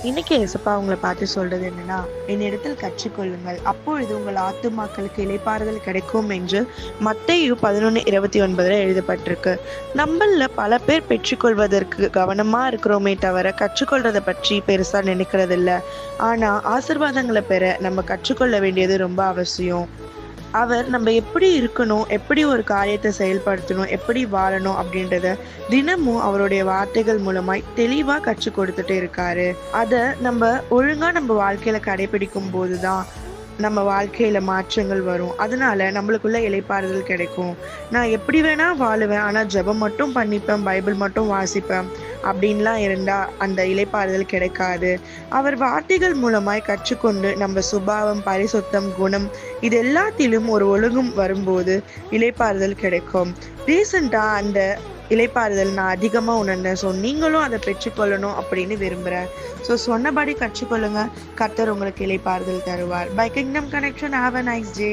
இன்னைக்கு ஏசப்பா உங்களை பார்த்து சொல்றது என்னன்னா, என்னிடத்தில் கற்றுக்கொள்ளுங்கள், அப்பொழுது உங்கள் ஆத்துமாக்களுக்கு இளைப்பாறுதல் கிடைக்கும் என்று மத்தேயு 11:29 எழுதப்பட்டிருக்கு. நம்மள பல பேர் பெற்றுக்கொள்வதற்கு கவனமா இருக்கிறோமே தவிர கற்றுக்கொள்றத பற்றி பெருசா நினைக்கிறது இல்ல. ஆனா ஆசீர்வாதங்களை பெற நம்ம கற்றுக்கொள்ள வேண்டியது ரொம்ப அவசியம். அவர் நம்ம எப்படி இருக்கணும், எப்படி ஒரு காரியத்தை செயல்படுத்தணும், எப்படி வாழணும் அப்படின்றத தினமும் அவருடைய வார்த்தைகள் மூலமாய் தெளிவா கற்றுக் கொடுத்துட்டு இருக்காரு. அத நம்ம ஒழுங்கா நம்ம வாழ்க்கையில கடைபிடிக்கும் போதுதான் நம்ம வாழ்க்கையில மாற்றங்கள் வரும். அதனால நம்மளுக்குள்ள இளைப்பாறுதல் கிடைக்கும். நான் எப்படி வேணா வாழுவேன், ஆனா ஜெபம் மட்டும் பண்ணிப்பேன், பைபிள் மட்டும் வாசிப்பேன் அப்படின்லாம் இருந்தா அந்த இளைப்பாறுதல் கிடைக்காது. அவர் வார்த்தைகள் மூலமாய் கற்றுக்கொண்டு நம்ம சுபாவம், பரிசுத்தம், குணம் இது எல்லாத்திலும் ஒரு ஒழுங்கும் வரும்போது இளைப்பாறுதல் கிடைக்கும். ரீசெண்டா அந்த இளைப்பாறுதல் நான் அதிகமா உணர்ந்தேன். ஸோ நீங்களும் அதை பெற்றுக்கொள்ளணும் அப்படின்னு விரும்புகிறேன். ஸோ சொன்னபடி கற்றுக்கொள்ளுங்க. கர்த்தர் உங்களுக்கு இளைப்பாறுதல் தருவார். Bye Kingdom Connection. Have a nice day.